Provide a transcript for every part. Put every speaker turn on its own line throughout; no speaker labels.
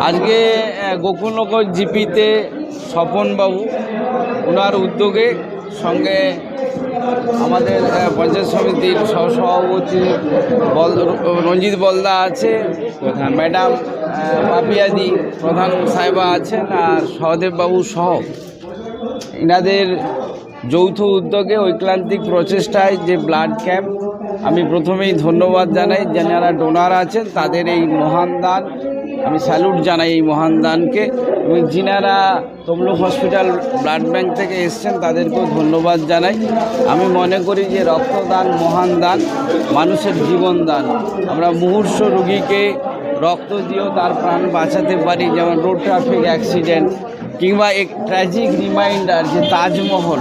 আজকে গোকুলনগর জিপিতে স্বপনবাবু ওনার উদ্যোগে সঙ্গে আমাদের পঞ্চায়েত সমিতির সহসভাপতি রঞ্জিত বলদা আছে, ম্যাডাম পাপিয়াদি প্রধান সাহেবা আছেন, আর সহদেববাবু সহ এনাদের যৌথ উদ্যোগে ঐক্লান্তিক প্রচেষ্টায় যে ব্লাড ক্যাম্প, আমি প্রথমেই ধন্যবাদ জানাই যারা ডোনার আছেন তাদের এই মহান দান, আমি স্যালুট জানাই এই মহান দানকে। এবং যিনারা তমলুক হসপিটাল ব্লাড ব্যাংক থেকে এসছেন তাদেরকেও ধন্যবাদ জানাই। আমি মনে করি যে রক্তদান মহান দান, মানুষের জীবন দান। আমরা মুমূর্ষ রোগীকে রক্ত দিয়েও তার প্রাণ বাঁচাতে পারি, যেমন রোড ট্রাফিক অ্যাক্সিডেন্ট কিংবা এক ট্র্যাজিক রিমাইন্ডার যে তাজমহল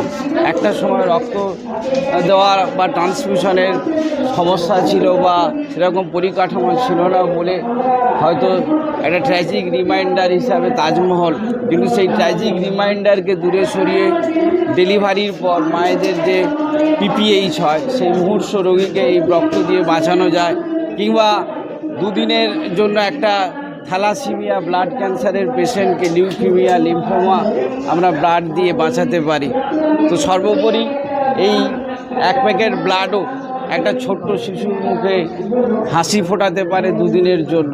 একটা সময় রক্ত দেওয়ার বা ট্রান্সমিশনের সমস্যা ছিল বা সেরকম পরিকাঠামো ছিল না বলে হয়তো একটা ট্র্যাজিক রিমাইন্ডার হিসাবে তাজমহল, কিন্তু সেই ট্র্যাজিক রিমাইন্ডারকে দূরে সরিয়ে ডেলিভারির পর মায়েদের যে পিপিএইচ হয় সেই মুমূর্ষ রোগীকে এই রক্ত দিয়ে বাঁচানো যায়, কিংবা দুদিনের জন্য একটা থ্যালাসিমিয়া ব্লাড ক্যান্সারের পেশেন্টকে লিউকিমিয়া লিম্ফোমা আমরা ব্লাড দিয়ে বাঁচাতে পারি। তো সর্বোপরি এই এক প্যাকেট ব্লাডও একটা ছোট্ট শিশুর মুখে হাসি ফোটাতে পারে দুদিনের জন্য।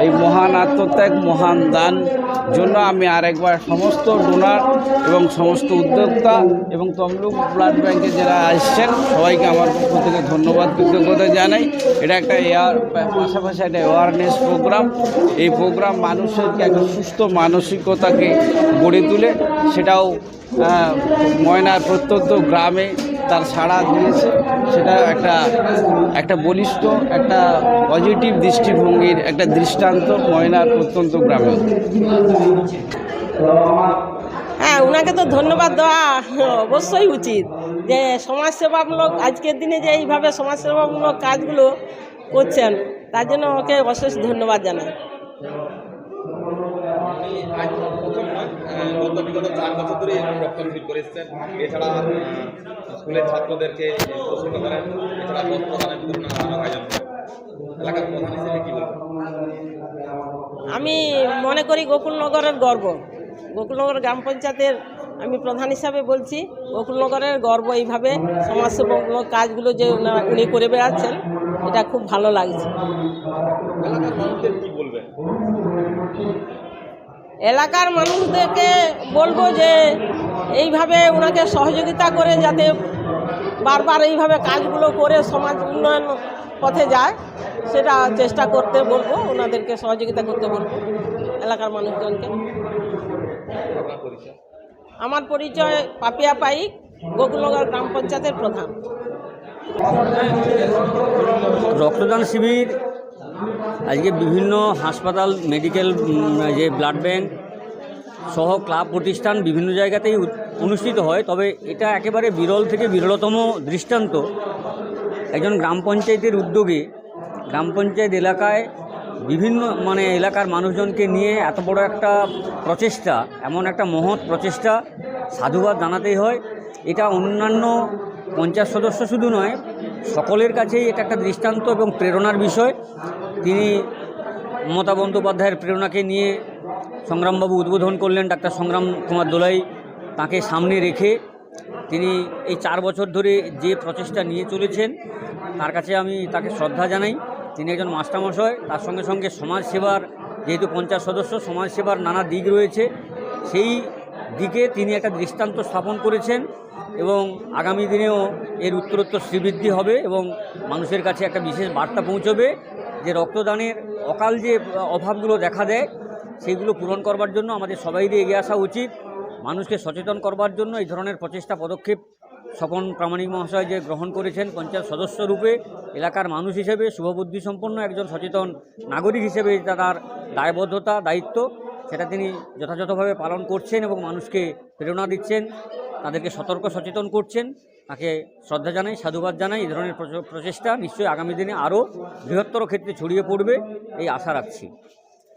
এই মহান আত্মত্যাগ মহান দান জন্য আমি আরেকবার সমস্ত ডোনার এবং সমস্ত উদ্যোক্তা এবং তমলুক ব্লাড ব্যাংকে যারা আসছেন সবাইকে আমার পক্ষ থেকে ধন্যবাদ কৃতজ্ঞতা জানাই। এটা একটা পাশাপাশি একটা অ্যাওয়ারনেস প্রোগ্রাম। এই প্রোগ্রাম মানুষের একটা সুস্থ মানসিকতাকে গড়ে তুলে, সেটাও ময়নার প্রত্যন্ত গ্রামে তার সাড়া দিয়েছে। সেটা একটা বলিষ্ঠ একটা পজিটিভ দৃষ্টিভঙ্গির একটা দৃষ্টান্ত ময়নার প্রত্যন্ত গ্রামে।
হ্যাঁ, ওনাকে তো ধন্যবাদ দেওয়া অবশ্যই উচিত, যে সমাজসেবামূলক আজকের দিনে যে এইভাবে সমাজসেবামূলক কাজগুলো করছেন, তার জন্য ওকে অশেষ ধন্যবাদ জানাই।
বিগত 4 বছর ধরে রক্ত শিবির করে এসছেন। এছাড়া স্কুলের ছাত্রদেরকে প্রশিক্ষণ করেন, এছাড়া বস্ত্র দানের বিতরণ আয়োজন করেন। এলাকার প্রধান হিসেবে কী বলবেন?
আমি মনে করি গোকুলনগরের গর্ব, গোকুলনগর গ্রাম পঞ্চায়েতের আমি প্রধান হিসাবে বলছি, গোকুলনগরের গর্ব এইভাবে সমাজসেবামূলক কাজগুলো যে উনি করে বেড়াচ্ছেন, এটা খুব ভালো লাগছে।
এলাকার মানুষদের কী বলবেন?
এলাকার মানুষদেরকে বলবো যে এইভাবে ওনাকে সহযোগিতা করে যাতে বারবার এইভাবে কাজগুলো করে সমাজ উন্নয়ন পথে যায়, সেটা চেষ্টা করতে বলবো, ওনাদেরকে সহযোগিতা করতে বলবো এলাকার মানুষজনকে। আমার পরিচয় পাপিয়া পাইক, গোকুলনগর গ্রাম পঞ্চায়েতের প্রধান।
রক্তদান শিবির আজকে বিভিন্ন হাসপাতাল, মেডিকেল, যে ব্লাড ব্যাংক সহ ক্লাব প্রতিষ্ঠান বিভিন্ন জায়গাতেই অনুষ্ঠিত হয়। তবে এটা একেবারে বিরল থেকে বিরলতম দৃষ্টান্ত। একজন গ্রাম পঞ্চায়েতের উদ্যোগে গ্রাম পঞ্চায়েত এলাকায় বিভিন্ন এলাকার মানুষজনকে নিয়ে এত বড় একটা প্রচেষ্টা, এমন একটা মহৎ প্রচেষ্টা, সাধুবাদ জানাতেই হয়। এটা অন্যান্য পঞ্চায়েত সদস্য শুধু নয়, সকলের কাছেই এটা একটা দৃষ্টান্ত এবং প্রেরণার বিষয়। তিনি মমতা বন্দ্যোপাধ্যায়ের প্রেরণাকে নিয়ে সংগ্রামবাবু উদ্বোধন করলেন, ডাক্তার সংগ্রাম কুমার দোলাই, তাকে সামনে রেখে তিনি এই 4 বছর ধরে যে প্রচেষ্টা নিয়ে চলেছেন, তার কাছে আমি তাকে শ্রদ্ধা জানাই। তিনি একজন মাস্টারমশাই, তার সঙ্গে সঙ্গে সমাজসেবার, যেহেতু পঞ্চায়েত সদস্য, সমাজসেবার নানা দিক রয়েছে, সেই দিকে তিনি একটা দৃষ্টান্ত স্থাপন করেছেন এবং আগামী দিনেও এর উত্তরোত্তর শ্রীবৃদ্ধি হবে এবং মানুষের কাছে একটা বিশেষ বার্তা পৌঁছবে যে রক্তদানের অকাল যে অভাবগুলো দেখা দেয় সেইগুলো পূরণ করবার জন্য আমাদের সবাইরই এগিয়ে আসা উচিত। মানুষকে সচেতন করবার জন্য এই ধরনের প্রচেষ্টা পদক্ষেপ স্বপন প্রামাণিক মহাশয় যে গ্রহণ করেছেন পঞ্চায়েত সদস্য রূপে, এলাকার মানুষ হিসেবে, শুভবুদ্ধি সম্পন্ন একজন সচেতন নাগরিক হিসেবে তার দায়বদ্ধতা, দায়িত্ব, সেটা তিনি যথাযথভাবে পালন করছেন এবং মানুষকে প্রেরণা দিচ্ছেন, তাদেরকে সতর্ক সচেতন করছেন। তাকে শ্রদ্ধা জানাই, সাধুবাদ জানাই। এই ধরনের প্রচেষ্টা নিশ্চয়ই আগামী দিনে আরও বৃহত্তর ক্ষেত্রে ছড়িয়ে পড়বে এই আশা রাখছি।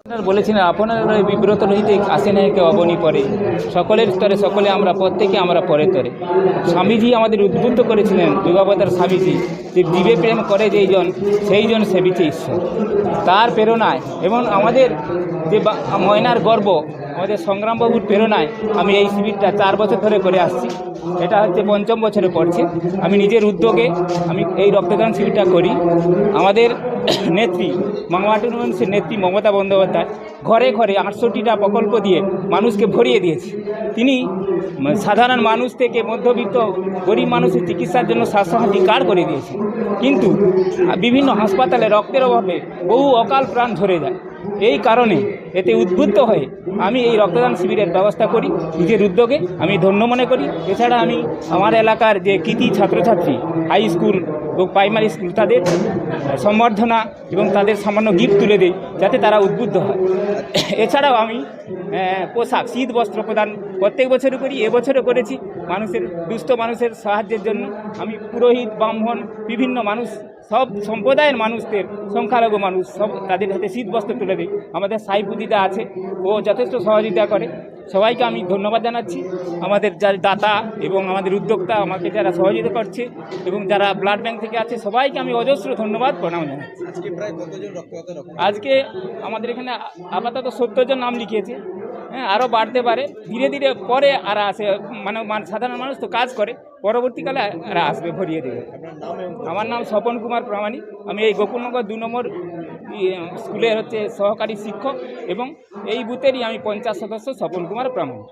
আপনারা বলেছিলেন আপনারা বিব্রত রহিতে আসে না কেউ অবনী পরে, সকলের স্তরে সকলে আমরা প্রত্যেকে আমরা পরে তরে। স্বামীজি আমাদের উদ্বুদ্ধ করেছিলেন, যুগাবতার স্বামীজি, যে জীবে প্রেম করে যেইজন সেইজন সেবিছে ঈশ্বর। তার প্রেরণায় এবং আমাদের যে ময়নার গর্ব আমাদের সংগ্রামবাবুর প্রেরণায় আমি এই শিবিরটা 4 বছর ধরে করে আসছি। এটা হচ্ছে ৫ম বছরে পড়ছে। আমি নিজের উদ্যোগে আমি এই রক্তদান শিবিরটা করি। আমাদের নেত্রী মামাটুনুবংশের নেত্রী মমতা বন্দ্যোপাধ্যায় ঘরে ঘরে 68টা প্রকল্প দিয়ে মানুষকে ভরিয়ে দিয়েছে। তিনি সাধারণ মানুষ থেকে মধ্যবিত্ত গরিব মানুষের চিকিৎসার জন্য স্বাস্থ্যসাথী কার্ড করে দিয়েছেন, কিন্তু বিভিন্ন হাসপাতালে রক্তের অভাবে বহু অকাল প্রাণ ঝরে যায়। এই কারণে এতে উদ্বুদ্ধ হয়ে আমি এই রক্তদান শিবিরের ব্যবস্থা করি নিজের উদ্যোগে। আমি ধন্য মনে করি। এছাড়া আমি আমার এলাকার যে কৃতি ছাত্রছাত্রী হাই স্কুল এবং প্রাইমারি স্কুল তাদের সম্বর্ধনা এবং তাদের সামান্য গিফট তুলে দেই যাতে তারা উদ্বুদ্ধ হয়। এছাড়াও আমি পোশাক শীত বস্ত্র প্রদান প্রত্যেক বছরই করি, এবছরও করেছি। মানুষের দুস্থ মানুষের সাহায্যের জন্য আমি পুরোহিত ব্রাহ্মণ বিভিন্ন মানুষ সব সম্প্রদায়ের মানুষদের সংখ্যালঘু মানুষ সব তাদের হাতে শীত বস্ত্র তুলে দিই। আমাদের সাইপুদিদা আছে, ও যথেষ্ট সহযোগিতা করে। সবাইকে আমি ধন্যবাদ জানাচ্ছি, আমাদের যারা দাতা এবং আমাদের উদ্যোক্তা আমাকে যারা সহযোগিতা করছে এবং যারা ব্লাড ব্যাংক থেকে আছে সবাইকে আমি অজস্র ধন্যবাদ প্রণাম জানাচ্ছি।
আজকে প্রায় কতজন রক্তদাতা
আজকে আমাদের এখানে আপাতত 70 জন নাম লিখিয়েছে। হ্যাঁ, আরও বাড়তে পারে ধীরে ধীরে, পরে আর আসে মানে সাধারণ মানুষ তো কাজ করে, পরবর্তীকালে আর আসবে, ভরিয়ে দেবে। আমার নাম স্বপন কুমার প্রামাণিক। আমি এই গোকুলনগর 2 নম্বর স্কুলের সহকারী শিক্ষক এবং এই বুথেরই আমি পঞ্চায়েত সদস্য স্বপন কুমার প্রামাণিক।